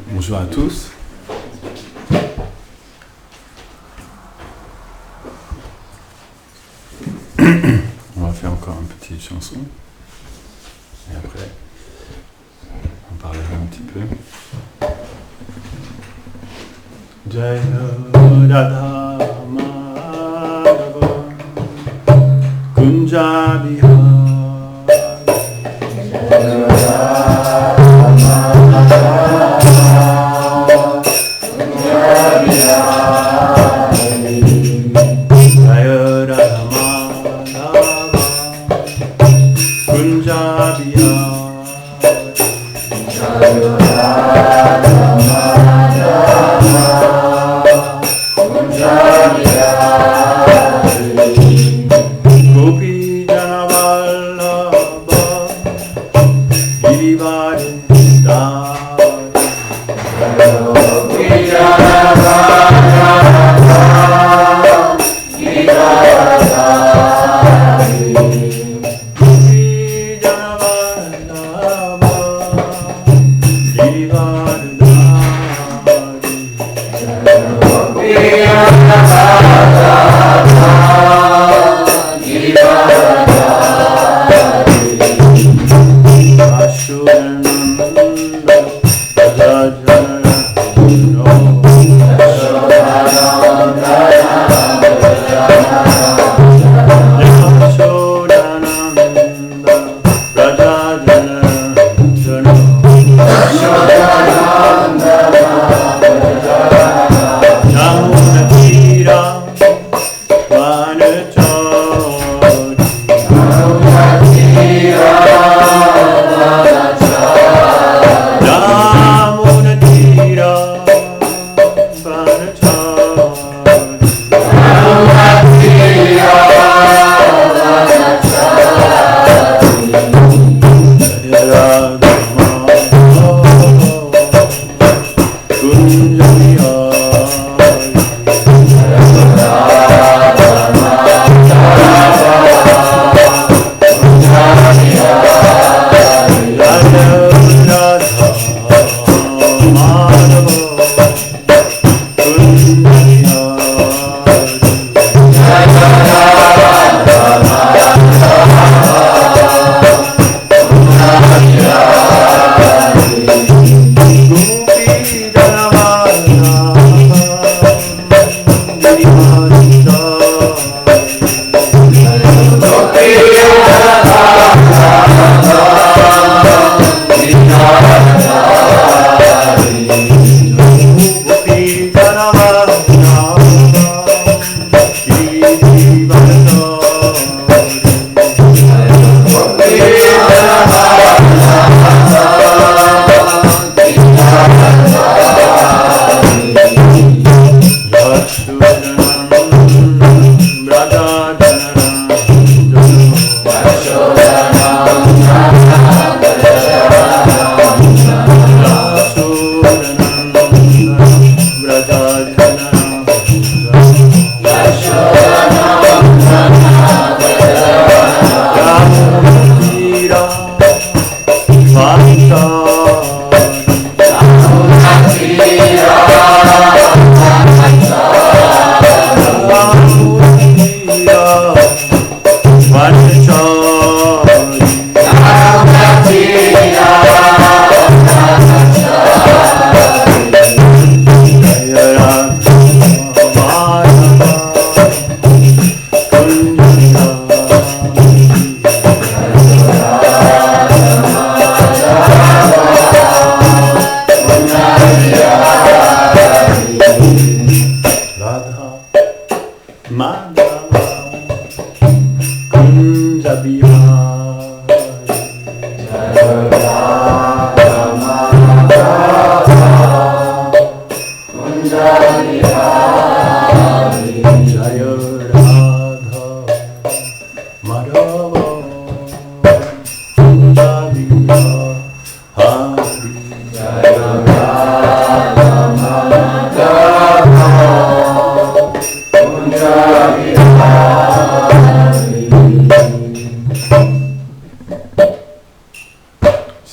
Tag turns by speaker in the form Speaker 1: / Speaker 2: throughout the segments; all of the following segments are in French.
Speaker 1: Bonjour à tous. On va faire encore une petite chanson. Et après, on parlera un petit peu. Jaya Radha Madhava Kunja Bihari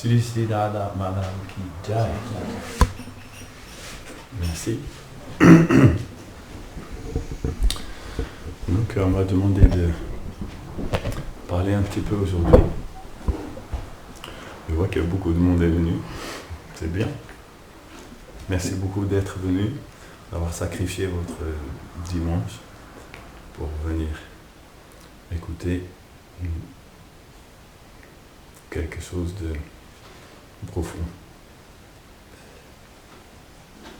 Speaker 1: Shri Shri Radha Madhava ki Jai. Merci. Donc on m'a demandé de parler un petit peu aujourd'hui. Je vois que beaucoup de monde est venu. C'est bien. Merci beaucoup d'être venu, d'avoir sacrifié votre dimanche pour venir écouter quelque chose de profond.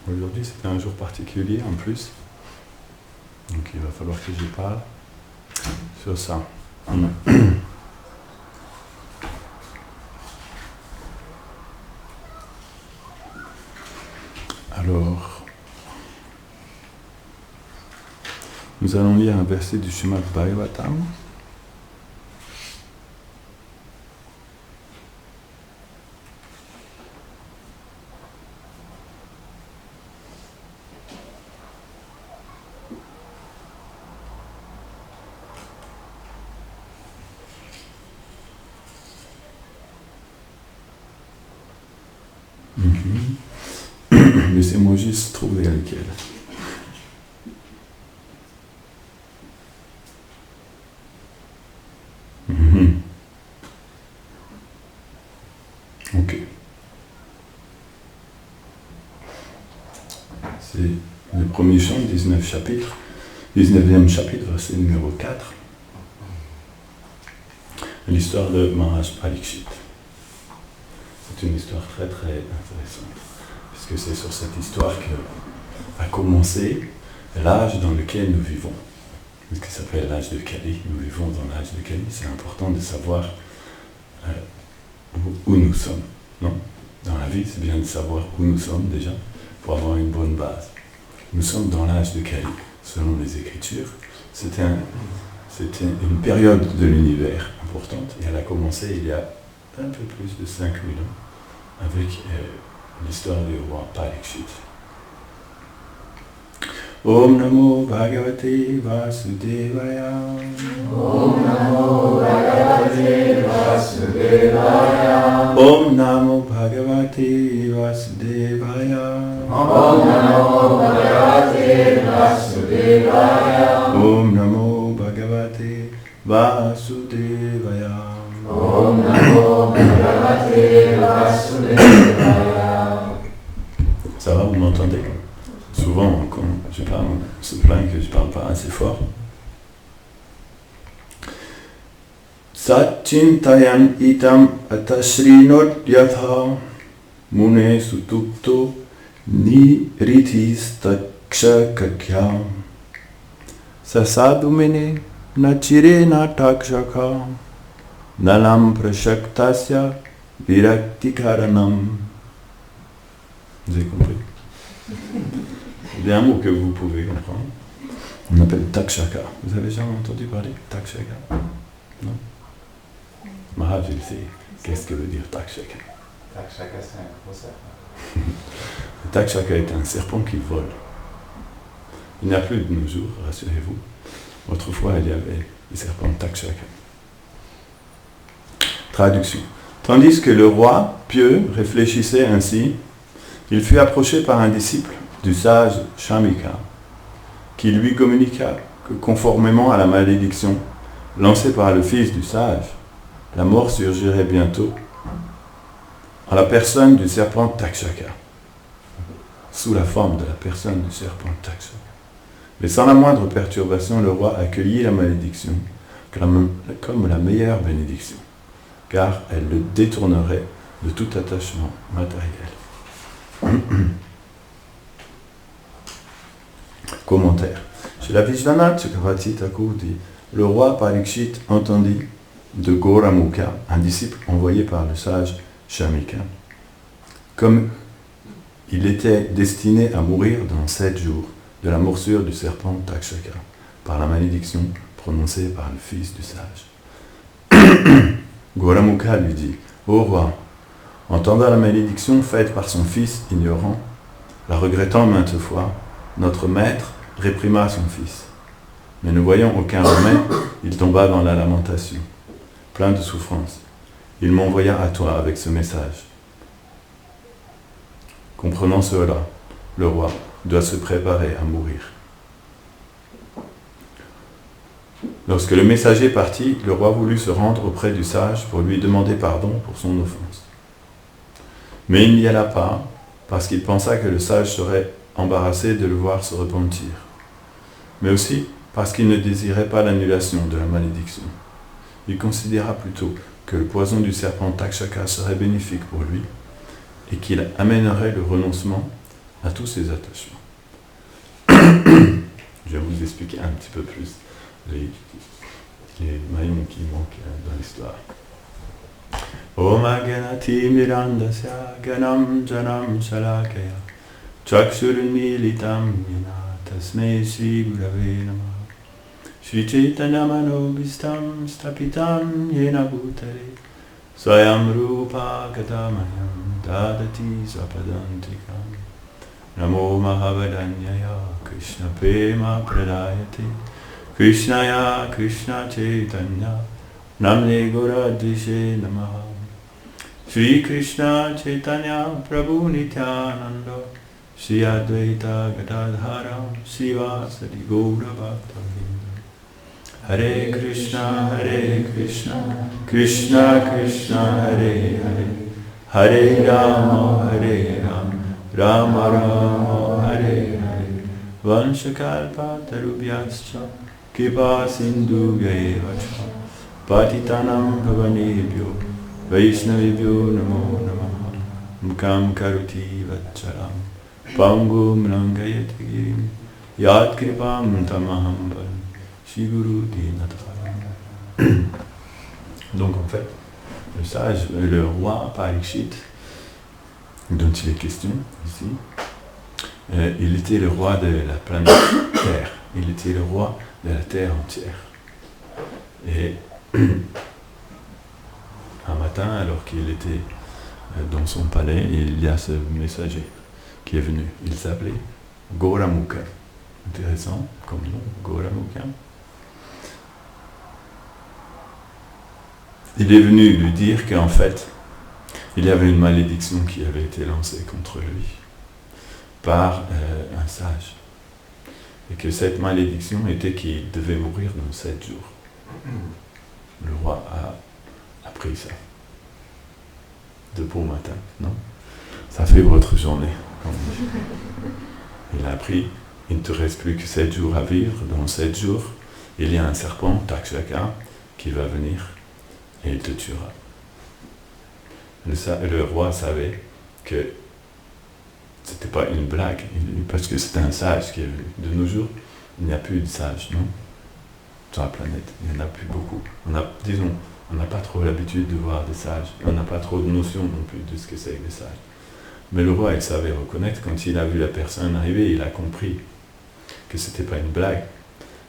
Speaker 1: Aujourd'hui, c'était un jour particulier en plus, donc il va falloir que j'y parle sur ça. Alors, nous allons lire un verset du Srimad Bhagavatam. Laissez-moi juste trouver lequel. Ok. C'est le premier chant, 19 chapitres, 19e chapitre, verset numéro 4. L'histoire de Maharaj Parikshit. C'est une histoire très très intéressante, puisque c'est sur cette histoire qu'a commencé l'âge dans lequel nous vivons. Ce qui s'appelle l'âge de Kali. Nous vivons dans l'âge de Kali. C'est important de savoir où nous sommes. Non ? Dans la vie, c'est bien de savoir où nous sommes déjà, pour avoir une bonne base. Nous sommes dans l'âge de Kali, selon les Écritures. C'était une période de l'univers importante, et elle a commencé il y a un peu plus de 5000 ans, avec l'histoire du roi Parikshit. Om Namo Bhagavate Vasudevaya.
Speaker 2: Om Namo Bhagavate Vasudevaya.
Speaker 1: Om Namo Bhagavate Vasudevaya.
Speaker 2: Om Namo Bhagavate Vasudevaya.
Speaker 1: Om Namo Bhagavate Vasudevaya.
Speaker 2: Om Namo Bhagavate Vasudevaya.
Speaker 1: Ça va, vous m'entendez ? Souvent, quand je parle, on se plaint que je ne parle pas assez fort. Satchintayan itam atashrinot yatha mune sutupto ni ritis takshakakya sasadumene nachire na takshaka nalam prashaktasya viraktikaranam. Vous avez compris? Il y a un mot que vous pouvez comprendre. On appelle Takshaka. Vous avez jamais entendu parler Takshaka? Non? Maharaj, il sait. Qu'est-ce que veut dire Takshaka?
Speaker 3: Takshaka, c'est un gros serpent.
Speaker 1: Takshaka est un serpent qui vole. Il n'y a plus de nos jours, rassurez-vous. Autrefois, il y avait des serpents Takshaka. Traduction. Tandis que le roi pieux réfléchissait ainsi, il fut approché par un disciple du sage Shamika, qui lui communiqua que conformément à la malédiction lancée par le fils du sage, la mort surgirait bientôt en la personne du serpent Takshaka, sous la forme de la personne du serpent Takshaka. Mais sans la moindre perturbation, le roi accueillit la malédiction comme la meilleure bénédiction, car elle le détournerait de tout attachement matériel. Commentaire. Chez la Vishwanath Chakravarti Thakur dit, le roi Parikshit entendit de Goramukha, un disciple envoyé par le sage Shamika, comme il était destiné à mourir dans 7 jours de la morsure du serpent Takshaka, par la malédiction prononcée par le fils du sage. Goramukha lui dit, ô roi, entendant la malédiction faite par son fils ignorant, la regrettant maintes fois, notre maître réprima son fils. Mais ne voyant aucun remède, il tomba dans la lamentation, plein de souffrance. Il m'envoya à toi avec ce message. Comprenant cela, le roi doit se préparer à mourir. Lorsque le messager partit, le roi voulut se rendre auprès du sage pour lui demander pardon pour son offense. Mais il n'y alla pas, parce qu'il pensa que le sage serait embarrassé de le voir se repentir, mais aussi parce qu'il ne désirait pas l'annulation de la malédiction. Il considéra plutôt que le poison du serpent Takshaka serait bénéfique pour lui et qu'il amènerait le renoncement à tous ses attachements. Je vais vous expliquer un petit peu plus les maillons qui manquent dans l'histoire. Om Aganati Mirandasya Ganam Janam Shalakaya Chakshurmilitam Yena Tasmei Shri Gurave Namaha Shri Chaitanya Manobhistam Stapitam Yena Bhutale Swayam Rupa Katamayam Dadati Swapadantikam Namo Mahavadanyaya Krishna Prema Pradayate Krishnaya Krishna Chaitanya Namne Goradishe Namaha Shri Krishna Chaitanya Prabhu Nityananda Shri Advaita Gadadhara Srivasadi Gaura Bhaktavinda Hare Krishna Krishna Krishna Hare Hare Hare Rama Rama Rama Hare Hare Vanshakalpa Tarubhyascha Kripa Sindhu Gyevacha Patitanam Bhavanebhyo Vaishnavibhyo Namo Namaha Mukam Karuti Vacharam Pangum Langayate Girim Yat Kripam Tamaham Shiguru Dinataram. Donc en fait, le sage, le roi Parikshit, dont il est question ici, il était le roi de la planète Terre. Il était le roi de la Terre entière. Et un matin, alors qu'il était dans son palais, il y a ce messager qui est venu. Il s'appelait Goramukha. Intéressant comme nom, Goramukha. Il est venu lui dire qu'en fait, il y avait une malédiction qui avait été lancée contre lui par un sage. Et que cette malédiction était qu'il devait mourir dans 7 jours. Le roi a appris ça. De beau matin, non? Ça fait votre journée, comme on dit. Il a appris, il ne te reste plus que 7 jours à vivre. Dans 7 jours, il y a un serpent, Takshaka, qui va venir et il te tuera. Le roi savait que c'était pas une blague, parce que c'était un sage qui est venu. De nos jours, il n'y a plus de sages, non? Sur la planète, il n'y en a plus beaucoup. On n'a pas trop l'habitude de voir des sages. On n'a pas trop de notion non plus de ce que c'est que des sages. Mais le roi, il savait reconnaître, quand il a vu la personne arriver, il a compris que c'était pas une blague,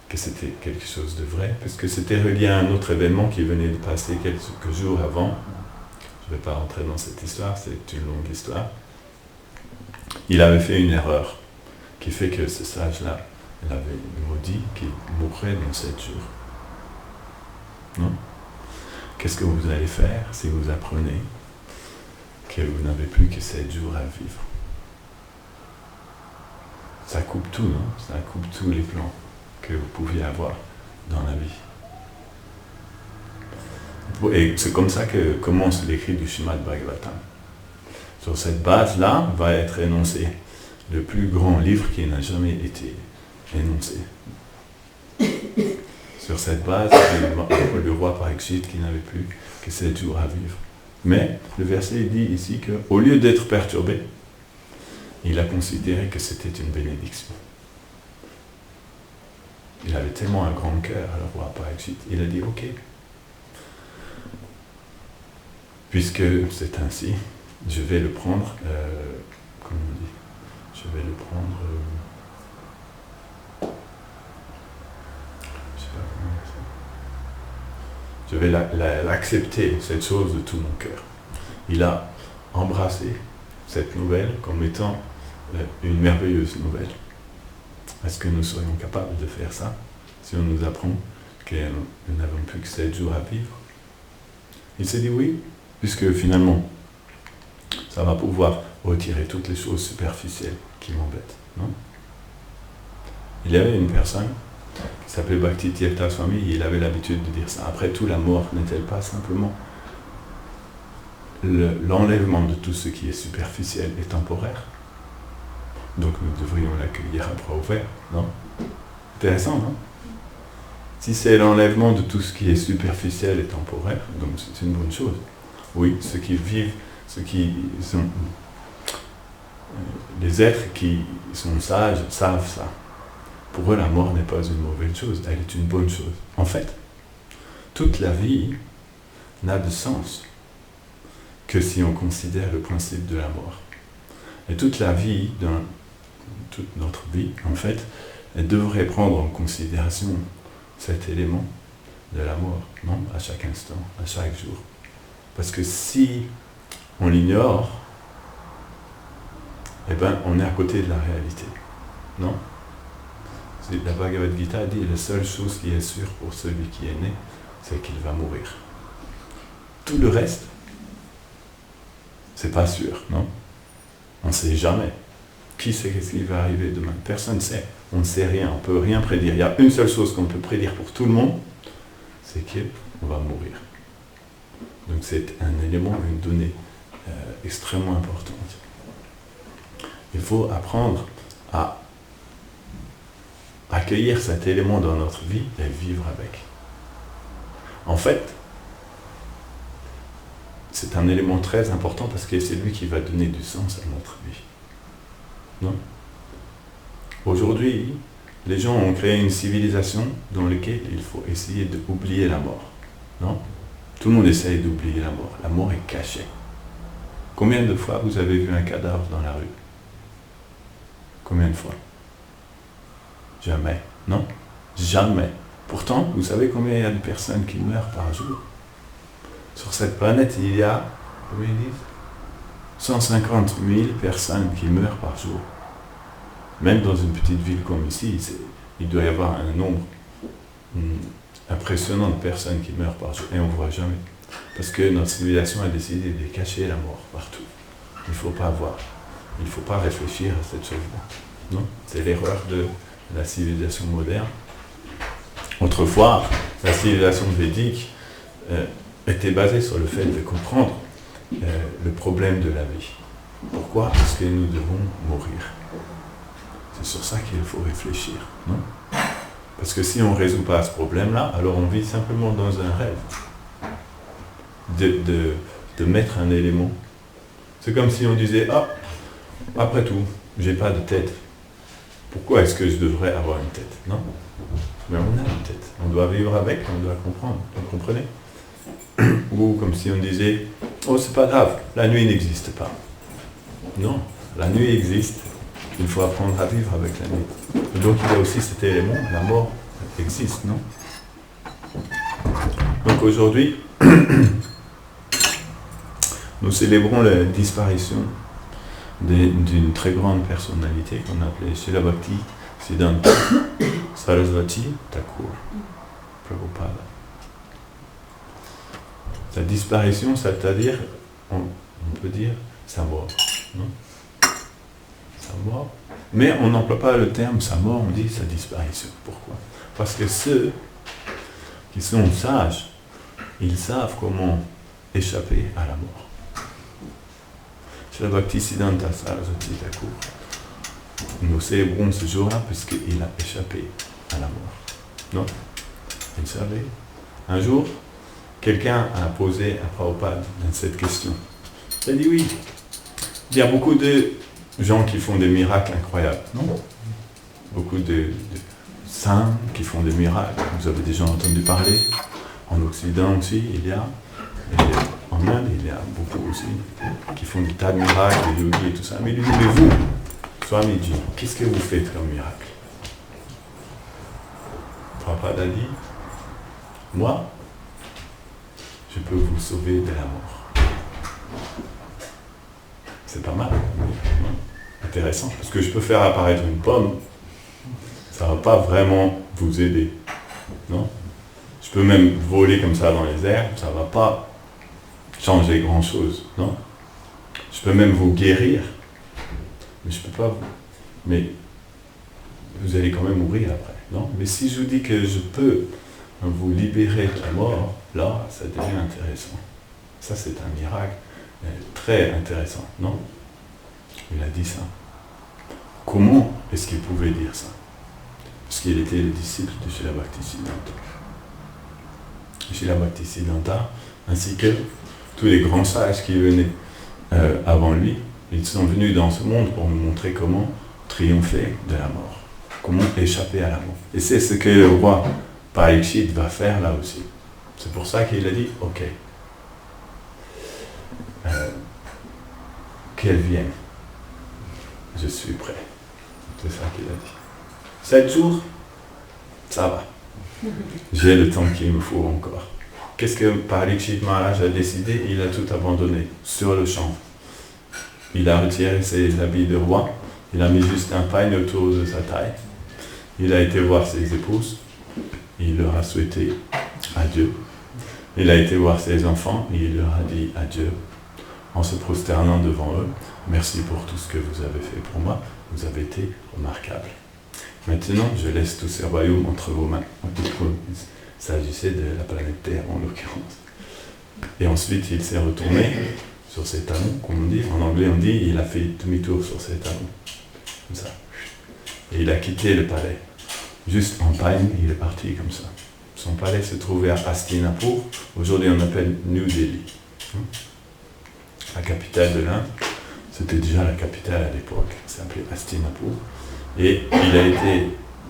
Speaker 1: que c'était quelque chose de vrai, parce que c'était relié à un autre événement qui venait de passer quelques jours avant. Je ne vais pas rentrer dans cette histoire, c'est une longue histoire. Il avait fait une erreur, qui fait que ce sage-là, il avait maudit qu'il mourrait dans 7 jours. Non? Qu'est-ce que vous allez faire si vous apprenez que vous n'avez plus que 7 jours à vivre? Ça coupe tout, non? Ça coupe tous les plans que vous pouviez avoir dans la vie. Et c'est comme ça que commence l'écrit du Srimad Bhagavatam. Sur cette base-là va être énoncé le plus grand livre qui n'a jamais été énoncé. Sur cette base, le roi Parikshit qui n'avait plus que 7 jours à vivre. Mais le verset dit ici qu'au lieu d'être perturbé, il a considéré que c'était une bénédiction. Il avait tellement un grand cœur, le roi Parikshit. Il a dit, ok, puisque c'est ainsi, je vais le prendre, comment on dit, je vais le prendre, je sais pas comment dire ça. Je vais l'accepter, cette chose de tout mon cœur. Il a embrassé cette nouvelle comme étant une merveilleuse nouvelle. Est-ce que nous serions capables de faire ça si on nous apprend que nous n'avons plus que 7 jours à vivre? Il s'est dit oui, puisque finalement, ça va pouvoir retirer toutes les choses superficielles qui m'embêtent, non? Il y avait une personne qui s'appelait Bhakti Tirtha Swami, et il avait l'habitude de dire ça. Après tout, la mort n'est-elle pas simplement l'enlèvement de tout ce qui est superficiel et temporaire? Donc nous devrions l'accueillir à bras ouverts, non? Intéressant, non? Si c'est l'enlèvement de tout ce qui est superficiel et temporaire, donc c'est une bonne chose. Oui, ceux qui vivent, ceux qui sont... les êtres qui sont sages savent ça. Pour eux, la mort n'est pas une mauvaise chose, elle est une bonne chose. En fait, toute la vie n'a de sens que si on considère le principe de la mort. Et toute la vie, toute notre vie, en fait, elle devrait prendre en considération cet élément de la mort, non? À chaque instant, à chaque jour. Parce que si on l'ignore, eh ben, on est à côté de la réalité, non? La Bhagavad Gita dit, la seule chose qui est sûre pour celui qui est né, c'est qu'il va mourir. Tout le reste, c'est pas sûr, non? On ne sait jamais. Qui sait ce qui va arriver demain? Personne ne sait. On ne sait rien, on ne peut rien prédire. Il y a une seule chose qu'on peut prédire pour tout le monde, c'est qu'on va mourir. Donc c'est un élément, une donnée extrêmement importante. Il faut apprendre à accueillir cet élément dans notre vie et vivre avec. En fait, c'est un élément très important parce que c'est lui qui va donner du sens à notre vie. Non? Aujourd'hui, les gens ont créé une civilisation dans laquelle il faut essayer d'oublier la mort. Non? Tout le monde essaye d'oublier la mort. La mort est cachée. Combien de fois vous avez vu un cadavre dans la rue? Combien de fois? Jamais. Non? Jamais. Pourtant, vous savez combien il y a de personnes qui meurent par jour? Sur cette planète, il y a, combien ils disent? 150 000 personnes qui meurent par jour. Même dans une petite ville comme ici, il doit y avoir un nombre impressionnant de personnes qui meurent par jour. Et on ne voit jamais. Parce que notre civilisation a décidé de cacher la mort partout. Il ne faut pas voir. Il ne faut pas réfléchir à cette chose-là. Non? C'est l'erreur de la civilisation moderne. Autrefois, la civilisation védique était basée sur le fait de comprendre le problème de la vie. Pourquoi est-ce que nous devons mourir? C'est sur ça qu'il faut réfléchir, non? Parce que si on ne résout pas ce problème-là, alors on vit simplement dans un rêve. De mettre un élément. C'est comme si on disait, ah, après tout, j'ai pas de tête. Pourquoi est-ce que je devrais avoir une tête? Non? Mais on a une tête. On doit vivre avec, on doit comprendre. Vous comprenez? Ou comme si on disait, oh, c'est pas grave, la nuit n'existe pas. Non, la nuit existe. Il faut apprendre à vivre avec la nuit. Et donc il y a aussi cet élément, la mort existe, non? Donc aujourd'hui, nous célébrons la disparition d'une très grande personnalité qu'on appelait Srila Bhakti Siddhanta Sarasvati Thakur Prabhupada. Sa disparition, c'est-à-dire, on peut dire, sa mort. Non? Sa mort. Mais on n'emploie pas le terme sa mort, on dit sa disparition. Pourquoi? Parce que ceux qui sont sages, ils savent comment échapper à la mort. Srila Bhakti Siddhanta Sarasvati Thakur. Nous célébrons ce jour-là puisqu'il a échappé à la mort. Non? Vous savez, un jour, quelqu'un a posé à Prabhupada cette question. Il a dit oui, il y a beaucoup de gens qui font des miracles incroyables, non? Beaucoup de saints qui font des miracles. Vous avez déjà entendu parler. En Occident aussi, il y a. Et en Inde, il y a beaucoup aussi qui font des tas de miracles, des yogis et tout ça. Mais lui dit, mais vous, Swamiji, qu'est-ce que vous faites comme miracle? Prabhupada a dit, moi, je peux vous sauver de la mort. C'est pas mal, non? Intéressant, parce que je peux faire apparaître une pomme, ça ne va pas vraiment vous aider, non? Je peux même voler comme ça dans les airs, ça ne va pas changer grand-chose, non? Je peux même vous guérir, mais je peux pas vous. Mais vous allez quand même mourir après, non? Mais si je vous dis que je peux vous libérer de la mort, là, ça devient intéressant. Ça, c'est un miracle très intéressant, non? Il a dit ça. Comment est-ce qu'il pouvait dire ça? Parce qu'il était le disciple de Srila Bhaktisiddhanta. Srila Bhaktisiddhanta, ainsi que tous les grands sages qui venaient avant lui, ils sont venus dans ce monde pour nous montrer comment triompher de la mort, comment échapper à la mort. Et c'est ce que le roi Parikshit va faire là aussi. C'est pour ça qu'il a dit, ok, qu'elle vienne, je suis prêt. C'est ça qu'il a dit. 7 jours, ça va. J'ai le temps qu'il me faut encore. Qu'est-ce que Parikshit Maharaj a décidé? Il a tout abandonné, sur le champ. Il a retiré ses habits de roi, il a mis juste un pagne autour de sa taille. Il a été voir ses épouses, il leur a souhaité adieu. Il a été voir ses enfants, et il leur a dit adieu, en se prosternant devant eux. Merci pour tout ce que vous avez fait pour moi, vous avez été remarquables. Maintenant, je laisse tous ces royaumes entre vos mains. Il s'agissait de la planète Terre en l'occurrence. Et ensuite, il s'est retourné sur ses talons, comme on dit. En anglais, on dit il a fait demi-tour sur ses talons. Comme ça. Et il a quitté le palais. Juste en pagne, il est parti comme ça. Son palais se trouvait à Hastinapur. Aujourd'hui, on appelle New Delhi. La capitale de l'Inde. C'était déjà la capitale à l'époque. Il s'appelait Hastinapur. Et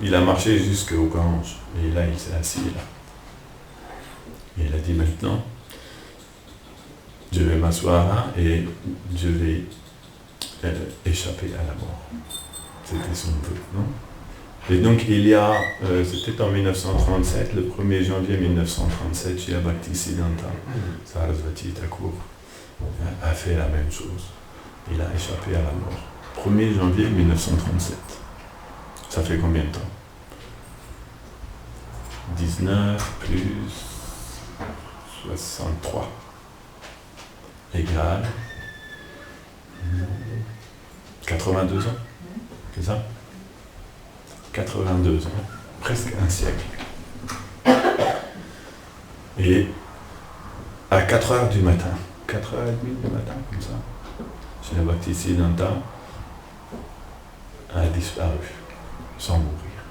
Speaker 1: il a marché jusqu'au Gange. Et là, il s'est assis là. Et il a dit maintenant, je vais m'asseoir là et je vais échapper à la mort. C'était son vœu, non? Et donc c'était en 1937, le 1er janvier 1937, Srila Bhaktisiddhanta Sarasvati Thakur a fait la même chose. Il a échappé à la mort. 1er janvier 1937. Ça fait combien de temps? 19 plus 63 égale 82 ans. C'est ça? 82 ans. Presque un siècle. Et à 4h du matin, 4h30 du matin, comme ça, Srila Bhaktisiddhanta a disparu, sans mourir.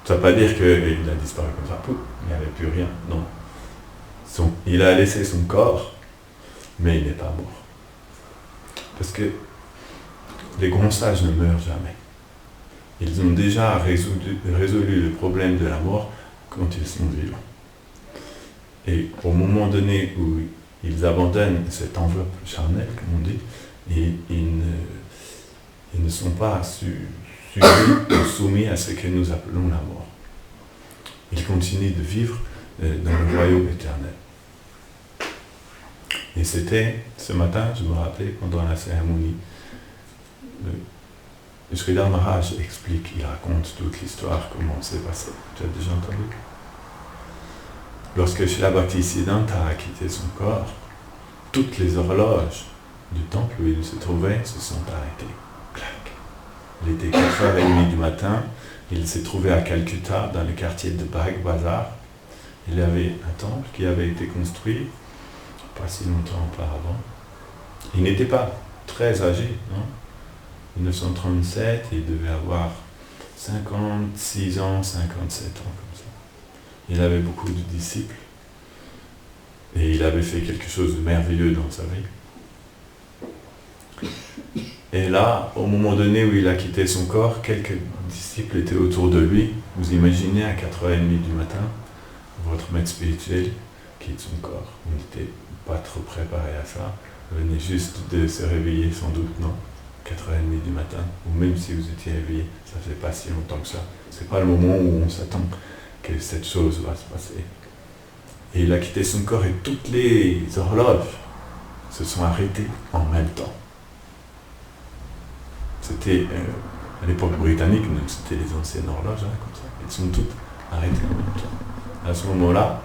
Speaker 1: Ça ne veut pas dire qu'il a disparu comme ça, pouf, il n'y avait plus rien, non. Il a laissé son corps, mais il n'est pas mort. Parce que les grands sages ne meurent jamais. Ils ont déjà résolu le problème de la mort quand ils sont vivants. Et au moment donné où ils abandonnent cette enveloppe charnelle, comme on dit, et ils ne sont pas soumis à ce que nous appelons la mort. Ils continuent de vivre dans le royaume éternel. Et c'était ce matin, je me rappelais, pendant la cérémonie, Sridhar Maharaj explique, il raconte toute l'histoire, comment c'est passé. Tu as déjà entendu? Lorsque Srila Bhaktisiddhanta a quitté son corps, toutes les horloges du temple où il se trouvait se sont arrêtées. Clac. Il était 4h30 du matin, il s'est trouvé à Calcutta, dans le quartier de Bagh Bazar. Il y avait un temple qui avait été construit pas si longtemps auparavant. Il n'était pas très âgé, non? 1937, il devait avoir 56 ans, 57 ans, comme ça. Il avait beaucoup de disciples et il avait fait quelque chose de merveilleux dans sa vie. Et là, au moment donné où il a quitté son corps, quelques disciples étaient autour de lui. Vous imaginez à 4h30 du matin, votre maître spirituel quitte son corps. Vous n'étiez pas trop préparé à ça. Vous venez juste de se réveiller, sans doute, non? 4h30 du matin, ou même si vous étiez réveillé, ça ne fait pas si longtemps que ça. C'est pas le moment où on s'attend que cette chose va se passer. Et il a quitté son corps et toutes les horloges se sont arrêtées en même temps. C'était à l'époque britannique, donc c'était les anciennes horloges, comme ça. Elles sont toutes arrêtées en même temps. À ce moment-là,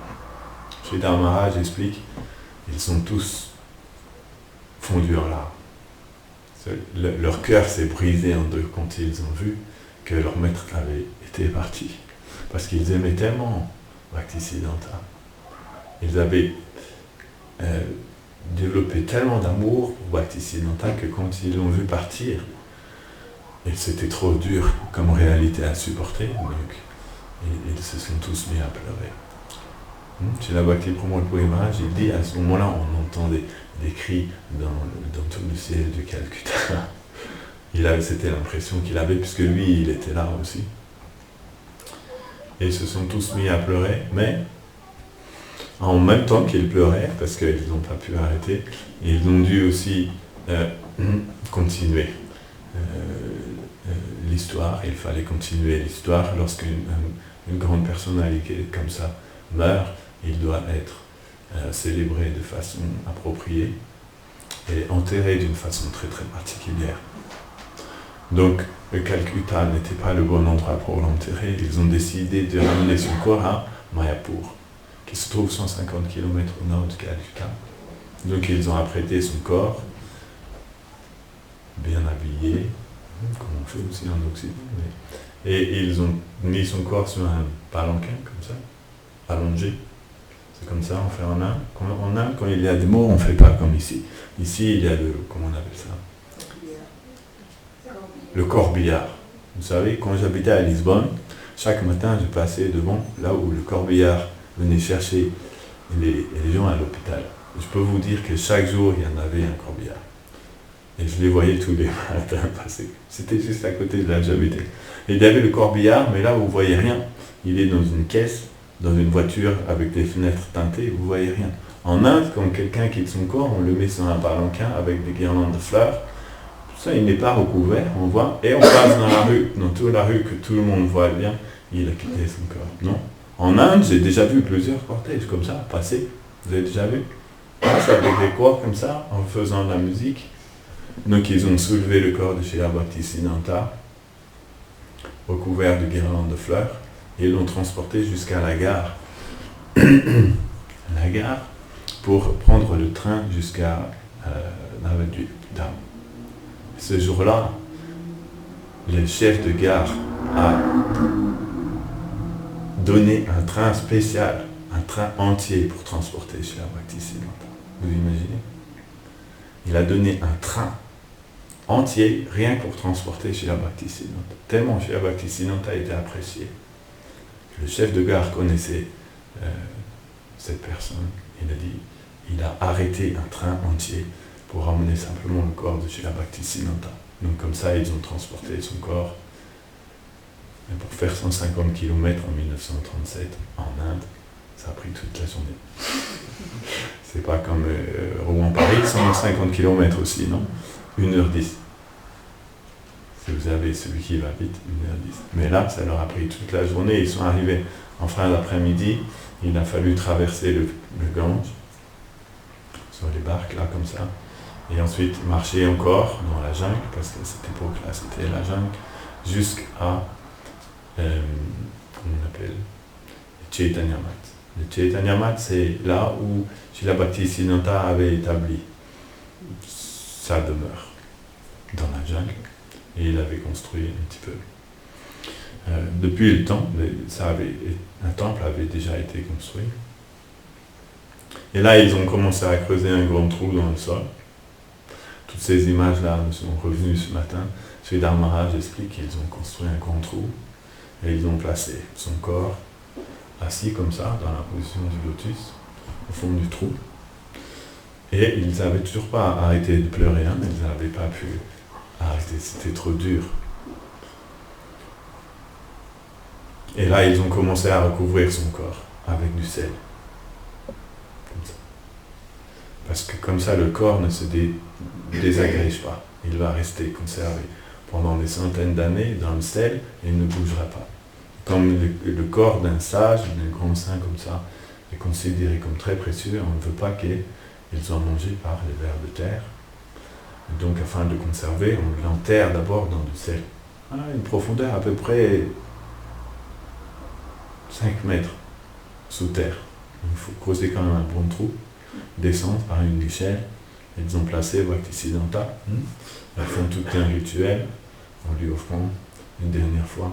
Speaker 1: Sridhar Maharaj explique, ils sont tous fondus en larmes. Leur cœur s'est brisé en deux quand ils ont vu que leur maître avait été parti. Parce qu'ils aimaient tellement Bhaktisiddhanta. Ils avaient développé tellement d'amour pour Bhaktisiddhanta que quand ils l'ont vu partir, et c'était trop dur comme réalité à supporter, donc ils se sont tous mis à pleurer. Srila Bhakti Pramod Puri Maharaj, il dit à ce moment-là, on entend des cris dans tout le ciel de Calcutta. C'était l'impression qu'il avait, puisque lui, il était là aussi. Et ils se sont tous mis à pleurer, mais en même temps qu'ils pleuraient, parce qu'ils n'ont pas pu arrêter, ils ont dû aussi continuer l'histoire. Il fallait continuer l'histoire. Lorsqu'une grande personnalité comme ça meurt, il doit être célébré de façon appropriée et enterré d'une façon très très particulière. Donc, le Calcutta n'était pas le bon endroit pour l'enterrer. Ils ont décidé de ramener son corps à Mayapur, qui se trouve 150 km au nord de Calcutta. Donc, ils ont apprêté son corps, bien habillé, comme on fait aussi en Occident. Et ils ont mis son corps sur un palanquin, comme ça, allongé. C'est comme ça, on fait en Inde. En Inde, quand il y a des morts, on ne fait pas comme ici. Ici, il y a comment on appelle ça ? Le corbillard. Vous savez, quand j'habitais à Lisbonne, chaque matin, je passais devant là où le corbillard venait chercher les gens à l'hôpital. Je peux vous dire que chaque jour, il y en avait un corbillard. Et je les voyais tous les matins passer. C'était juste à côté de là où j'habitais. Et il y avait le corbillard, mais là, vous ne voyez rien. Il est dans une caisse, dans une voiture avec des fenêtres teintées, vous ne voyez rien. En Inde, quand quelqu'un quitte son corps, on le met sur un palanquin avec des guirlandes de fleurs. Ça, il n'est pas recouvert, on voit, et on passe dans la rue, dans toute la rue que tout le monde voit bien, il a quitté son corps. Non. En Inde, j'ai déjà vu plusieurs cortèges comme ça passer. Vous avez déjà vu? Passe avec des corps comme ça, en faisant de la musique. Donc ils ont soulevé le corps de Srila Bhaktisiddhanta, recouvert de guirlandes de fleurs, et l'ont transporté jusqu'à la gare. La gare, pour prendre le train jusqu'à Navadvip. Ce jour-là, le chef de gare a donné un train spécial, un train entier pour transporter Srila Bhaktisiddhanta. Vous imaginez? Il a donné un train entier, rien pour transporter Srila Bhaktisiddhanta. Tellement Srila Bhaktisiddhanta a été apprécié. Le chef de gare connaissait cette personne. Il a arrêté un train entier pour ramener simplement le corps de Srila Bhaktisiddhanta. Donc comme ça, ils ont transporté son corps. Et pour faire 150 km en 1937, en Inde, ça a pris toute la journée. C'est pas comme Rouen-Paris, 150 km aussi, non? 1h10. Si vous avez celui qui va vite, 1h10. Mais là, ça leur a pris toute la journée. Ils sont arrivés en fin d'après-midi. Il a fallu traverser le Gange sur les barques, là, comme ça. Et ensuite, marcher encore dans la jungle, parce qu'à cette époque-là, c'était la jungle, jusqu'à, comment on appelle, le Chaitanya Math. Le Chaitanya Math, c'est là où Srila Bhaktisiddhanta avait établi sa demeure, dans la jungle, et il avait construit un petit peu. Depuis le temps, un temple avait déjà été construit. Et là, ils ont commencé à creuser un grand trou dans le sol. Toutes ces images-là me sont revenues ce matin. Sridhar Maharaj explique qu'ils ont construit un grand trou et ils ont placé son corps assis comme ça, dans la position du lotus, au fond du trou. Et ils n'avaient toujours pas arrêté de pleurer, hein, mais ils n'avaient pas pu arrêter, c'était trop dur. Et là, ils ont commencé à recouvrir son corps avec du sel. Comme ça. Parce que comme ça, le corps ne se désagrège pas. Il va rester conservé pendant des centaines d'années dans le sel et il ne bougera pas. Comme le corps d'un sage, d'un grand saint comme ça, est considéré comme très précieux, on ne veut pas qu'ils soient mangés par les vers de terre. Et donc, afin de le conserver, on l'enterre d'abord dans du sel. À une profondeur à peu près 5 mètres sous terre. Il faut creuser quand même un bon trou, descendre par une échelle. Ils ont placé Bhaktisiddhanta Ils font tout un rituel en lui offrant une dernière fois.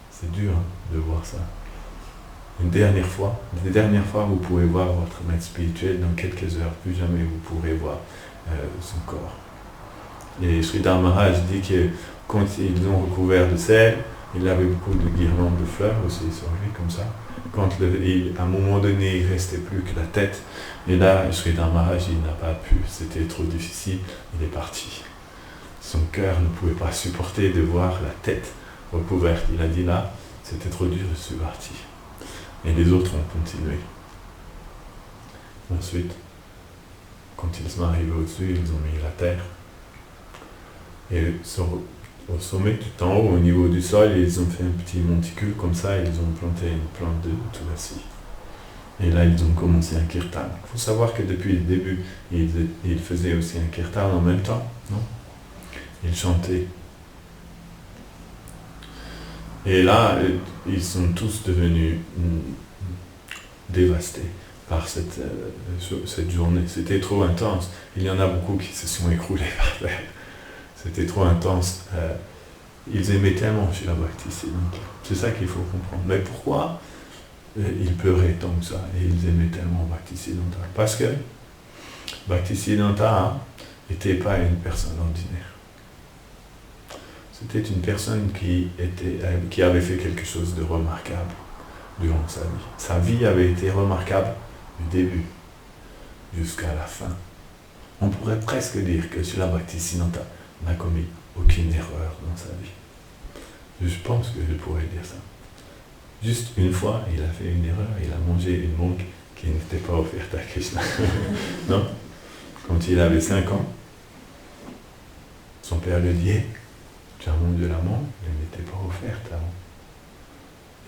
Speaker 1: C'est dur de voir ça. Une dernière fois, vous pouvez voir votre maître spirituel dans quelques heures, plus jamais vous pourrez voir son corps. Et Sridhar Maharaj dit que quand ils ont recouvert de sel, il avait beaucoup de guirlandes de fleurs aussi sur lui, comme ça. Quand à un moment donné, il ne restait plus que la tête, et là, Sridhar Maharaj, il n'a pas pu, c'était trop difficile, il est parti. Son cœur ne pouvait pas supporter de voir la tête recouverte. Il a dit là, c'était trop dur, je suis parti. Et les autres ont continué. Ensuite, quand ils sont arrivés au-dessus, ils ont mis la terre. Et au sommet, tout en haut, au niveau du sol, ils ont fait un petit monticule comme ça, et ils ont planté une plante de tulasi. Et là, ils ont commencé un kirtan. Il faut savoir que depuis le début, ils faisaient aussi un kirtan en même temps, non? Ils chantaient. Et là, ils sont tous devenus dévastés par cette journée. C'était trop intense. Il y en a beaucoup qui se sont écroulés par terre. C'était trop intense. Ils aimaient tellement Srila Bhaktisiddhanta. C'est ça qu'il faut comprendre. Mais pourquoi ils pleuraient tant que ça et ils aimaient tellement Bhaktisiddhanta? Parce que Bhaktisiddhanta n'était pas une personne ordinaire. C'était une personne qui avait fait quelque chose de remarquable durant sa vie. Sa vie avait été remarquable du début jusqu'à la fin. On pourrait presque dire que Srila Bhaktisiddhanta n'a commis aucune erreur dans sa vie. Je pense que je pourrais dire ça. Juste une fois, il a fait une erreur, il a mangé une mangue qui n'était pas offerte à Krishna. Non? Quand il avait 5 ans, son père lui dit « Tu as mangé la mangue, elle n'était pas offerte avant. »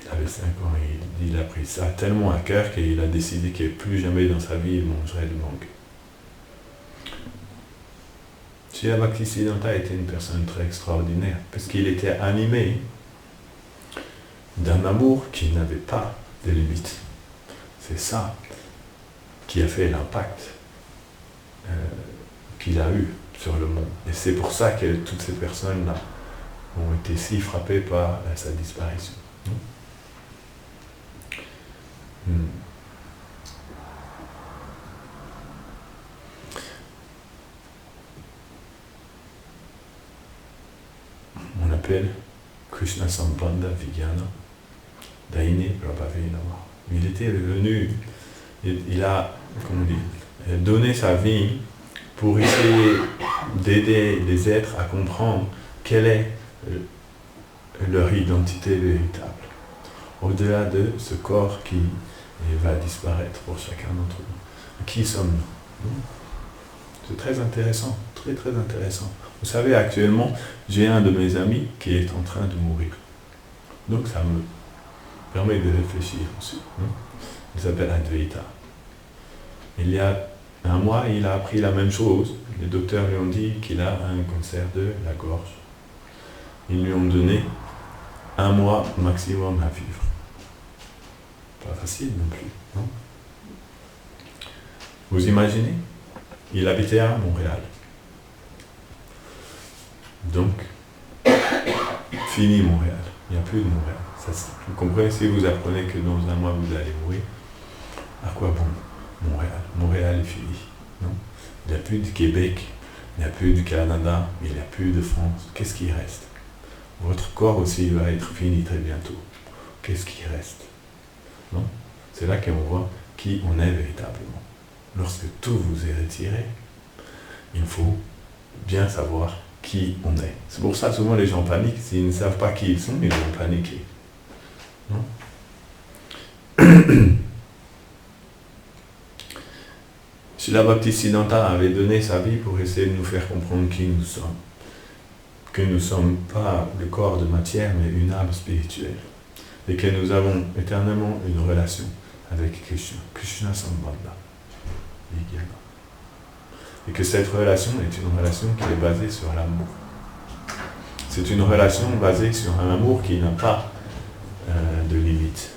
Speaker 1: Il avait 5 ans et il a pris ça tellement à cœur qu'il a décidé que plus jamais dans sa vie il mangerait de mangue. Srila Bhaktisiddhanta était une personne très extraordinaire parce qu'il était animé d'un amour qui n'avait pas de limite. C'est ça qui a fait l'impact qu'il a eu sur le monde. Et c'est pour ça que toutes ces personnes-là ont été si frappées par sa disparition. On appelle Krishna Sambandha Vijnana Daine Prabhavi Nama. Il était venu, il a, comment dire, donné sa vie pour essayer d'aider les êtres à comprendre quelle est leur identité véritable, au-delà de ce corps qui va disparaître pour chacun d'entre nous. Qui sommes-nous? C'est très intéressant, très très intéressant. Vous savez, actuellement, j'ai un de mes amis qui est en train de mourir. Donc ça me permet de réfléchir aussi. Il s'appelle Advaita. Il y a un mois, il a appris la même chose. Les docteurs lui ont dit qu'il a un cancer de la gorge. Ils lui ont donné 1 mois maximum à vivre. Pas facile non plus, non? Vous imaginez? Il habitait à Montréal. Donc, fini Montréal. Il n'y a plus de Montréal. Ça, vous comprenez, si vous apprenez que dans 1 mois vous allez mourir, à quoi bon Montréal? Montréal est fini. Non? Il n'y a plus du Québec, il n'y a plus du Canada, il n'y a plus de France. Qu'est-ce qui reste? Votre corps aussi va être fini très bientôt. Qu'est-ce qui reste? Non? C'est là qu'on voit qui on est véritablement. Lorsque tout vous est retiré, il faut bien savoir qui on est. C'est pour ça souvent les gens paniquent. S'ils ne savent pas qui ils sont, ils vont paniquer. Non? Srila Bhaktisiddhanta avait donné sa vie pour essayer de nous faire comprendre qui nous sommes. Que nous ne sommes pas le corps de matière, mais une âme spirituelle. Et que nous avons éternellement une relation avec Krishna. Krishna Sambandha. Et que cette relation est une relation qui est basée sur l'amour. C'est une relation basée sur un amour qui n'a pas de limite.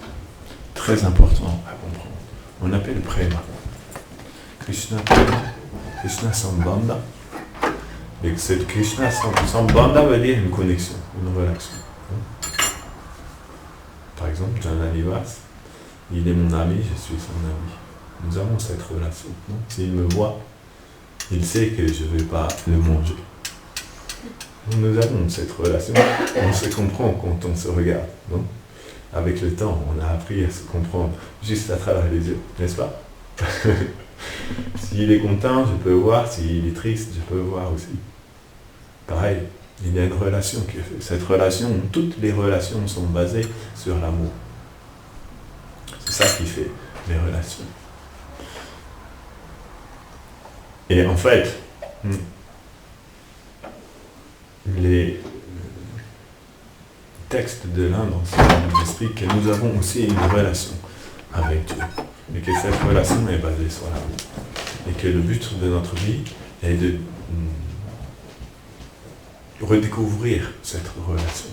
Speaker 1: Très important à comprendre. On appelle prema. Krishna Sambandha. Et que cette Krishna Sambandha veut dire une connexion, une relation. Par exemple, Jananivas, il est mon ami, je suis son ami. Nous avons cette relation. S'il me voit, il sait que je ne vais pas le manger. Nous avons cette relation. On se comprend quand on se regarde. Non? Avec le temps, on a appris à se comprendre juste à travers les yeux, n'est-ce pas? S'il est content, je peux voir. S'il est triste, je peux voir aussi. Pareil, il y a une relation qui est faite. Cette relation, toutes les relations sont basées sur l'amour. C'est ça qui fait les relations. Et en fait, les textes de l'Inde nous expliquent que nous avons aussi une relation avec Dieu. Mais que cette relation est basée sur l'amour. Et que le but de notre vie est de redécouvrir cette relation.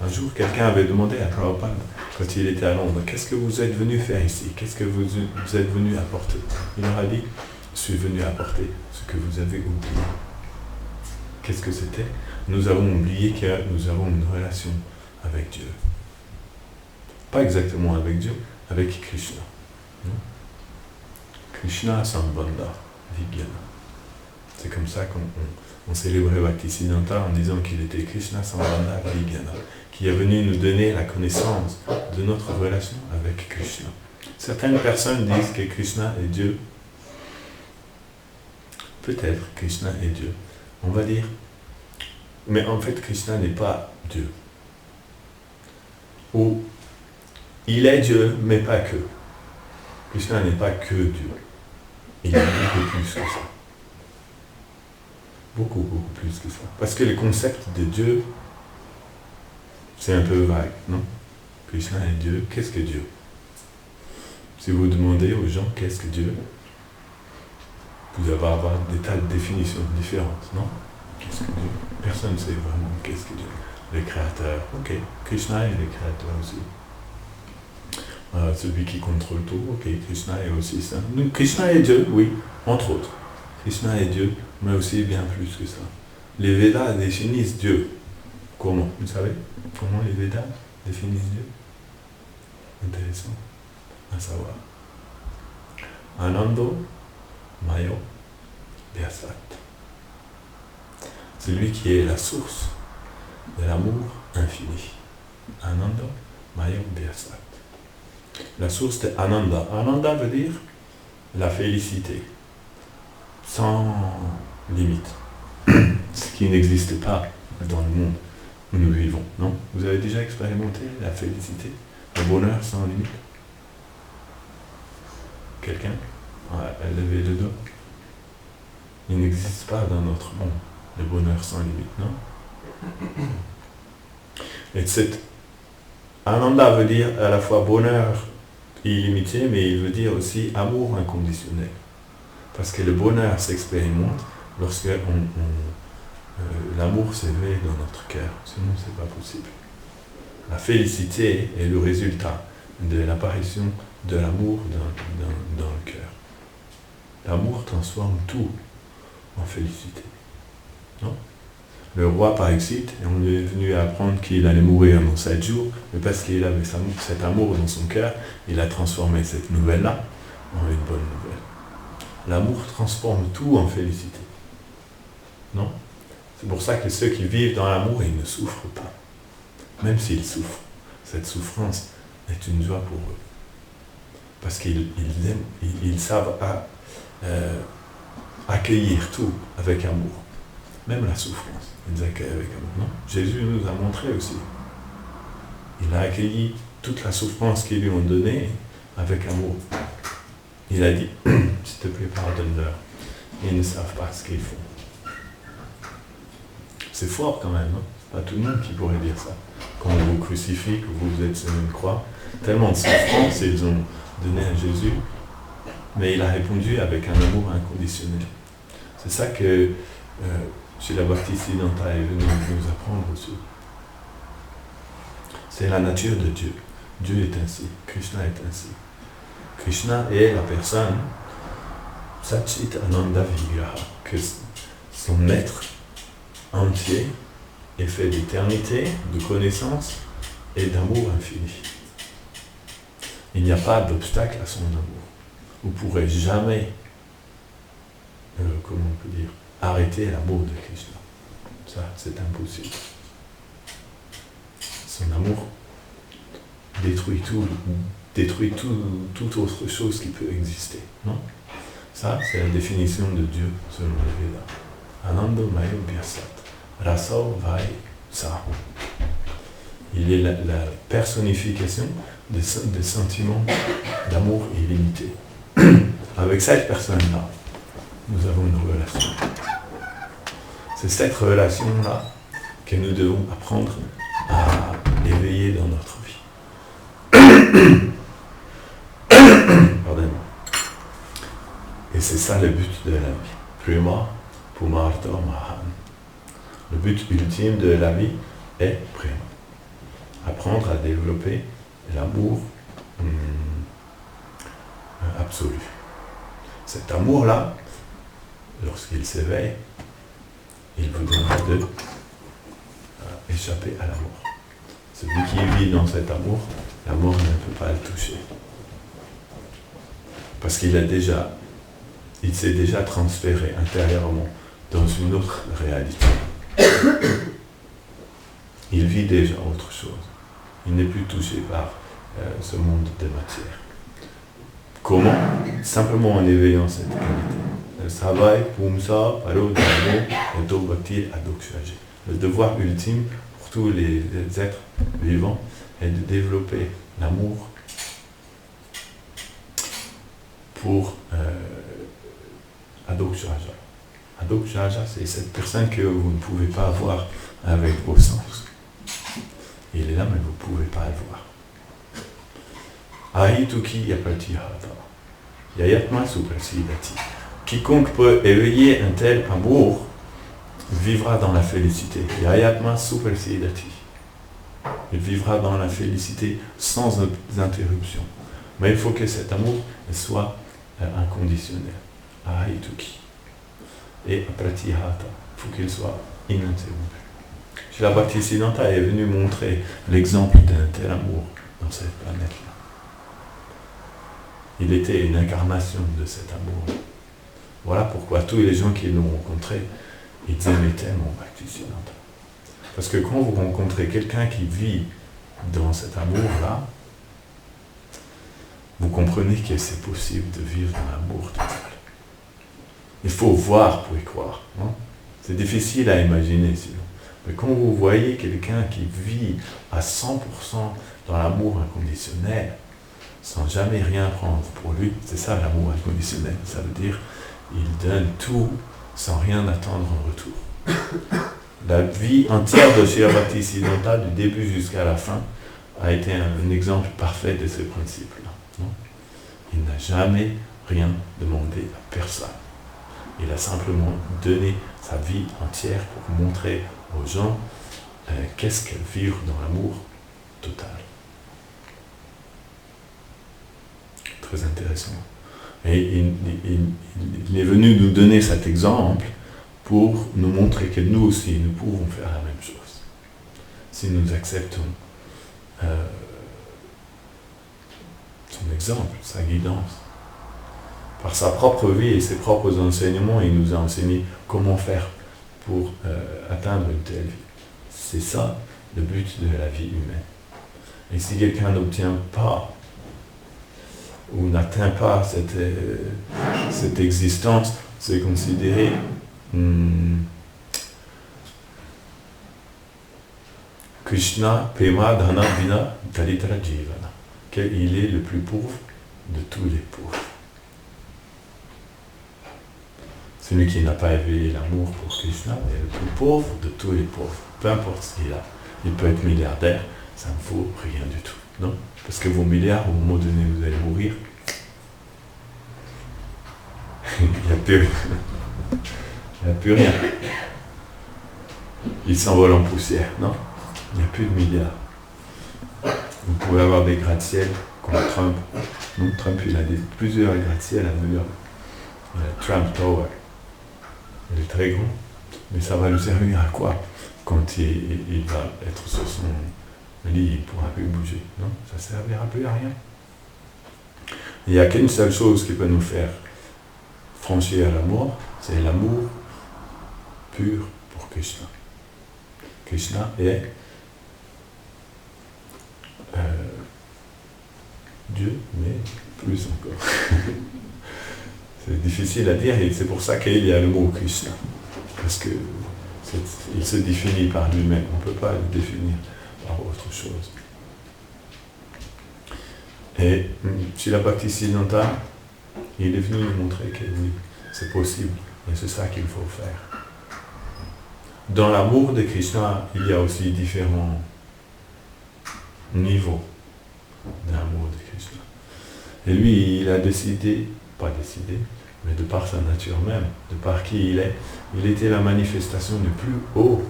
Speaker 1: Un jour, quelqu'un avait demandé à Prabhupada, quand il était à Londres, qu'est-ce que vous êtes venu faire ici? Qu'est-ce que vous êtes venu apporter? Il leur a dit, je suis venu apporter ce que vous avez oublié. Qu'est-ce que c'était? Nous avons oublié que nous avons une relation avec Dieu. Pas exactement avec Dieu, avec Krishna. Krishna Sambandha Vigyana. C'est comme ça qu'on célébrait Bhaktisiddhanta en disant qu'il était Krishna Sambandha Vigyana, qui est venu nous donner la connaissance de notre relation avec Krishna. Certaines personnes disent que Krishna est Dieu. Peut-être Krishna est Dieu. On va dire. Mais en fait, Krishna n'est pas Dieu. Ou il est Dieu, mais pas que. Krishna n'est pas que Dieu. Il est beaucoup plus que ça. Beaucoup plus que ça. Parce que le concept de Dieu, c'est un peu vague, non? Krishna est Dieu. Qu'est-ce que Dieu? Si vous demandez aux gens qu'est-ce que Dieu, vous allez avoir des tas de définitions différentes, non? Qu'est-ce que Dieu? Personne ne sait vraiment qu'est-ce que Dieu. Le créateur, ok. Krishna est le créateur aussi. Celui qui contrôle tout, ok. Krishna est aussi ça. Donc, Krishna est Dieu, oui, entre autres. Krishna est Dieu, mais aussi bien plus que ça. Les Védas définissent Dieu. Comment? Vous savez comment les Védas définissent Dieu? Intéressant à savoir. Anando Mayo Vyasat. Celui qui est la source de l'amour infini. Ananda Mayo Vyasat. La source de Ananda. Ananda veut dire la félicité, sans limite. Ce qui n'existe pas dans le monde où nous vivons, non? Vous avez déjà expérimenté la félicité, le bonheur sans limite? Quelqu'un? Ouais, levez le doigt. Il n'existe pas dans notre monde le bonheur sans limite, non? Et cette Ananda veut dire à la fois bonheur illimité, mais il veut dire aussi amour inconditionnel. Parce que le bonheur s'expérimente lorsque l'amour s'éveille dans notre cœur, sinon c'est pas possible. La félicité est le résultat de l'apparition de l'amour dans le cœur. L'amour transforme tout en félicité. Non? Le roi Parikshit, on est venu apprendre qu'il allait mourir dans 7 jours, mais parce qu'il avait cet amour dans son cœur, il a transformé cette nouvelle-là en une bonne nouvelle. L'amour transforme tout en félicité. Non? C'est pour ça que ceux qui vivent dans l'amour, ils ne souffrent pas. Même s'ils souffrent, cette souffrance est une joie pour eux. Parce qu'ils aiment, ils savent accueillir tout avec amour. Même la souffrance, ils accueillent avec amour. Non? Jésus nous a montré aussi. Il a accueilli toute la souffrance qu'ils lui ont donnée avec amour. Il a dit, s'il te plaît, pardonne-leur. Ils ne savent pas ce qu'ils font. C'est fort quand même, hein? C'est pas tout le monde qui pourrait dire ça. Quand on vous crucifie, que vous êtes sur une croix, tellement de souffrance ils ont donné à Jésus, mais il a répondu avec un amour inconditionnel. C'est ça que Srila Bhaktisiddhanta est venu nous apprendre aussi. C'est la nature de Dieu. Dieu est ainsi, Krishna est ainsi. Krishna est la personne Satchit Ananda Vigraha, que son être entier est fait d'éternité, de connaissance et d'amour infini. Il n'y a pas d'obstacle à son amour. Vous ne pourrez jamais, comment on peut dire, arrêter l'amour de Krishna. Ça, c'est impossible. Son amour détruit toute autre chose qui peut exister. Non? Ça, c'est la définition de Dieu selon le Veda. Ananda Mayo Vyasat. Raso Vai Sa. Il est la personnification des sentiments d'amour illimité. Avec cette personne-là, nous avons une relation. C'est cette relation-là que nous devons apprendre à éveiller dans notre vie. Pardonnez-moi. Et c'est ça le but de la vie. Prima Pumartha Mahan. Le but ultime de la vie est prima. Apprendre à développer l'amour absolu. Cet amour-là, lorsqu'il s'éveille, il vous donnera de échapper à la mort. Celui qui vit dans cet amour, la mort ne peut pas le toucher. Parce qu'il s'est déjà transféré intérieurement dans une autre réalité. Il vit déjà autre chose. Il n'est plus touché par ce monde de matière. Comment? Simplement en éveillant cette qualité. Le travail, pumsa, paro, dharmo, eto bhakti, adokshaji. Le devoir ultime pour tous les êtres vivants est de développer l'amour pour adokshaja. Adokshaja, c'est cette personne que vous ne pouvez pas voir avec vos sens. Il est là, mais vous ne pouvez pas le voir. Ahituki yapratihata. Yayatma suprasidati. Quiconque peut éveiller un tel amour vivra dans la félicité. Yayatma suprasidati. Il vivra dans la félicité sans interruption. Mais il faut que cet amour soit inconditionnel. Ahituki. Et pratihata. Il faut qu'il soit ininterrompu. Srila Bhaktisiddhanta est venu montrer l'exemple d'un tel amour dans cette planète-là. Il était une incarnation de cet amour. Voilà pourquoi tous les gens qui l'ont rencontré, ils aimaient tellement Bhaktisiddhanta. Parce que quand vous rencontrez quelqu'un qui vit dans cet amour-là, vous comprenez que c'est possible de vivre dans l'amour total. Il faut voir pour y croire. Non? C'est difficile à imaginer sinon. Mais quand vous voyez quelqu'un qui vit à 100% dans l'amour inconditionnel, sans jamais rien prendre pour lui, c'est ça l'amour inconditionnel. Ça veut dire il donne tout sans rien attendre en retour. La vie entière de Srila Bhaktisiddhanta, du début jusqu'à la fin, a été un exemple parfait de ce principe-là. Non? Il n'a jamais rien demandé à personne. Il a simplement donné sa vie entière pour montrer aux gens qu'est-ce qu'elle vit dans l'amour total. Très intéressant. Et il est venu nous donner cet exemple pour nous montrer que nous aussi, nous pouvons faire la même chose. Si nous acceptons son exemple, sa guidance. Par sa propre vie et ses propres enseignements, il nous a enseigné comment faire pour atteindre une telle vie. C'est ça le but de la vie humaine. Et si quelqu'un n'obtient pas ou n'atteint pas cette existence, c'est considéré Krishna Pema Dhana Vina Dalitara Jivana, qu'il est le plus pauvre de tous les pauvres. Celui qui n'a pas éveillé l'amour pour Krishna est le plus pauvre de tous les pauvres. Peu importe ce qu'il a. Il peut être milliardaire, ça ne vaut rien du tout. Non? Parce que vos milliards, au moment donné, vous allez mourir. Il n'y a plus rien. Il s'envole en poussière. Non? Il n'y a plus de milliards. Vous pouvez avoir des gratte-ciels comme Trump. Non, Trump, il a plusieurs gratte-ciels à New York. Il a Trump Tower. Il est très grand. Mais ça va lui servir à quoi quand il va être sur son lit, il ne pourra plus bouger? Non, ça ne servira plus à rien. Il n'y a qu'une seule chose qui peut nous faire franchir la mort, c'est l'amour pur pour Krishna. Krishna est Dieu, mais plus encore. C'est difficile à dire et c'est pour ça qu'il y a le mot Krishna. Parce qu'il se définit par lui-même, on ne peut pas le définir par autre chose. Et Srila Bhaktisiddhanta, il est venu nous montrer que oui, c'est possible, et c'est ça qu'il faut faire. Dans l'amour de Krishna, il y a aussi différents niveaux d'amour de Krishna. Et lui, il a décidé, pas décidé, mais de par sa nature même, de par qui il était la manifestation du plus haut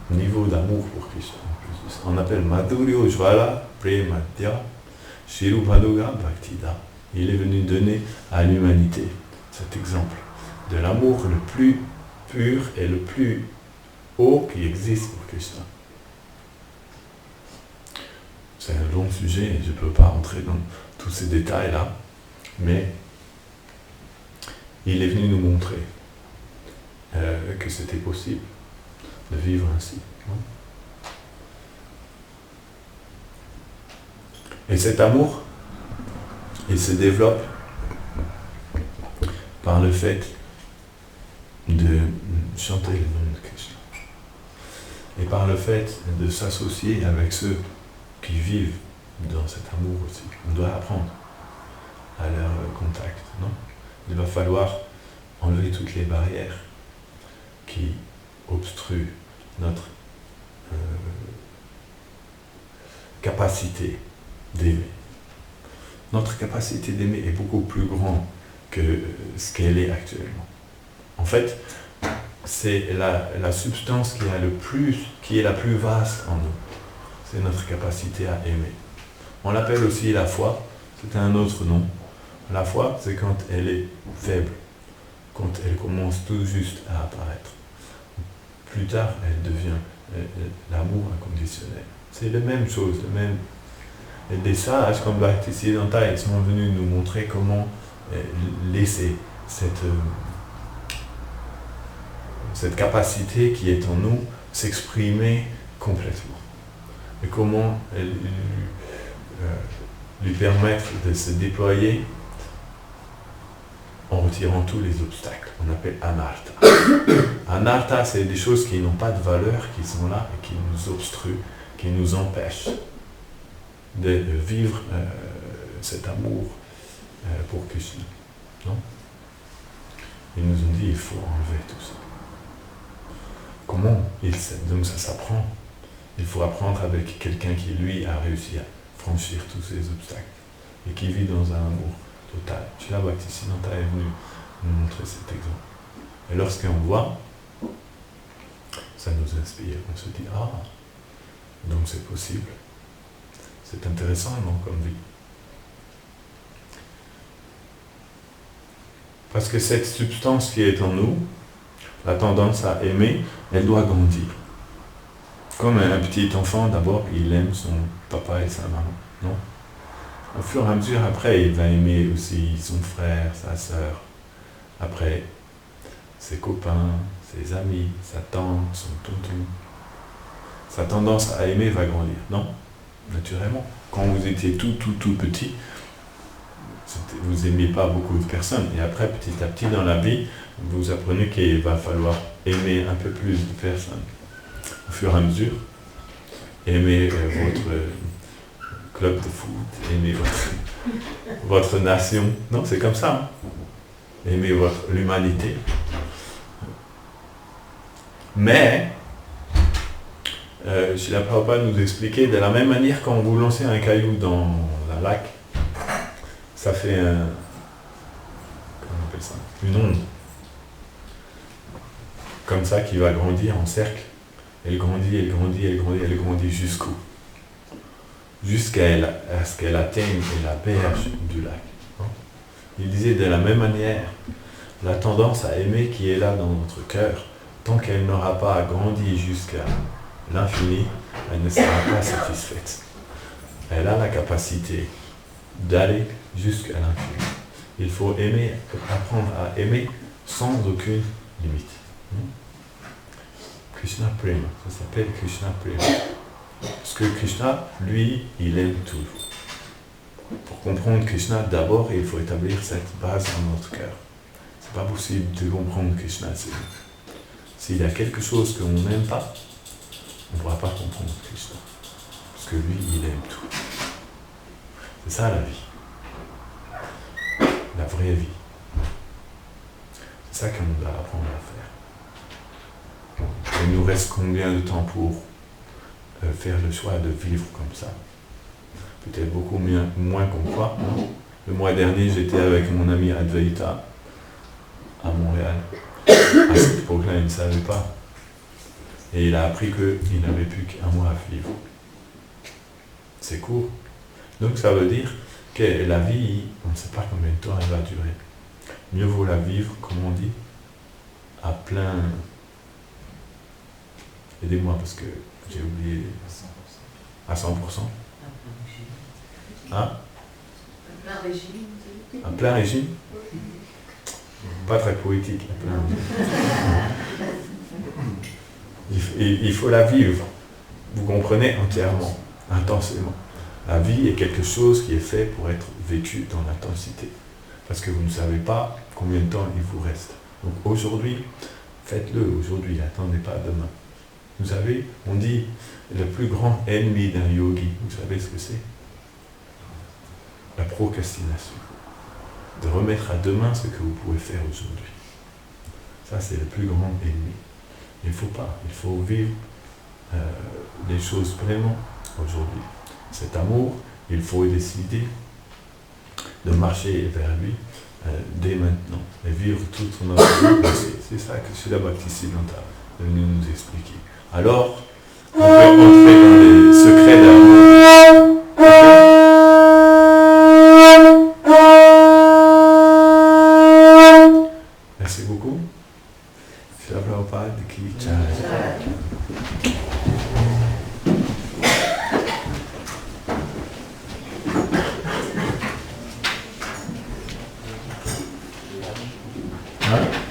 Speaker 1: niveau d'amour pour Krishna. On appelle Madhuryo Jvala Premadya Shirupadoga Bhaktida. Il est venu donner à l'humanité cet exemple de l'amour le plus pur et le plus haut qui existe pour Krishna. C'est un long sujet et je ne peux pas entrer dans tous ces détails-là, mais il est venu nous montrer que c'était possible de vivre ainsi. Et cet amour, il se développe par le fait de chanter le nom de Krishna. Et par le fait de s'associer avec ceux qui vivent dans cet amour aussi. On doit apprendre à leur contact, non? Il va falloir enlever toutes les barrières qui obstruent notre capacité d'aimer. Notre capacité d'aimer est beaucoup plus grande que ce qu'elle est actuellement. En fait, c'est la substance qui est la plus vaste en nous. C'est notre capacité à aimer. On l'appelle aussi la foi, c'est un autre nom. La foi, c'est quand elle est faible, quand elle commence tout juste à apparaître. Plus tard, elle devient l'amour inconditionnel. C'est la même chose, Et des sages comme Bhaktisiddhanta, ils sont venus nous montrer comment laisser cette capacité qui est en nous s'exprimer complètement. Et comment lui permettre de se déployer en retirant tous les obstacles. On appelle anartha. Anartha, c'est des choses qui n'ont pas de valeur, qui sont là et qui nous obstruent, qui nous empêchent de vivre cet amour pour Krishna. Non? Ils nous ont dit il faut enlever tout ça. Comment? Donc ça s'apprend. Il faut apprendre avec quelqu'un qui, lui, a réussi à franchir tous ces obstacles et qui vit dans un amour total. Srila Bhaktisiddhanta est venu nous montrer cet exemple. Et lorsqu'on voit, ça nous inspire. On se dit, ah, donc c'est possible. C'est intéressant, non, comme vie. Parce que cette substance qui est en nous, la tendance à aimer, elle doit grandir. Comme un petit enfant, d'abord, il aime son papa et sa maman, non? Au fur et à mesure, après, il va aimer aussi son frère, sa sœur. Après, ses copains, ses amis, sa tante, son tonton. Sa tendance à aimer va grandir, non? Naturellement. Quand vous étiez tout petit, vous n'aimiez pas beaucoup de personnes. Et après, petit à petit, dans la vie, vous apprenez qu'il va falloir aimer un peu plus de personnes. Au fur et à mesure, aimer votre club de foot, aimer votre nation. Non, c'est comme ça. Hein? Aimer l'humanité. Mais, Srila Prabhupada nous expliquait de la même manière quand vous lancez un caillou dans un lac, ça fait comment on appelle ça? Une onde. Comme ça qui va grandir en cercle. Elle grandit, elle grandit, elle grandit, elle grandit jusqu'où? Jusqu'à ce qu'elle atteigne la berge du lac. Il disait de la même manière, la tendance à aimer qui est là dans notre cœur tant qu'elle n'aura pas grandi jusqu'à l'infini, elle ne sera pas satisfaite. Elle a la capacité d'aller jusqu'à l'infini. Il faut aimer, apprendre à aimer sans aucune limite. Krishna Prema, ça s'appelle Krishna Prema. Parce que Krishna, lui, il aime tout. Pour comprendre Krishna, d'abord, il faut établir cette base dans notre cœur. C'est pas possible de comprendre Krishna. S'il y a quelque chose qu'on n'aime pas, on ne pourra pas comprendre Krishna. Parce que lui, il aime tout. C'est ça la vie. La vraie vie. C'est ça qu'on doit apprendre à faire. Il nous reste combien de temps pour faire le choix de vivre comme ça? Peut-être beaucoup moins qu'on croit. Le mois dernier, j'étais avec mon ami Advaita à Montréal. À cette époque-là, il ne savait pas. Et il a appris qu'il n'avait plus qu'un mois à vivre. C'est court. Donc ça veut dire que la vie, on ne sait pas combien de temps elle va durer. Mieux vaut la vivre, comme on dit, à plein... Aidez-moi parce que j'ai oublié... À 100%. Hein?
Speaker 4: Un plein régime.
Speaker 1: Un plein régime? Pas très poétique, un plein régime. Il faut la vivre. Vous comprenez entièrement, intensément. La vie est quelque chose qui est fait pour être vécu dans l'intensité. Parce que vous ne savez pas combien de temps il vous reste. Donc aujourd'hui, faites-le aujourd'hui, attendez pas demain. Vous savez, on dit le plus grand ennemi d'un yogi, vous savez ce que c'est? La procrastination. De remettre à demain ce que vous pouvez faire aujourd'hui. Ça, c'est le plus grand ennemi. Il ne faut pas, il faut vivre les choses vraiment aujourd'hui. Cet amour, il faut décider de marcher vers lui dès maintenant et vivre toute notre vie. C'est ça que Srila Bhaktisiddhanta est venu nous expliquer. Alors, on peut entrer dans les secrets d'amour. Merci beaucoup. Srila Prabhupada ki jai. Hein?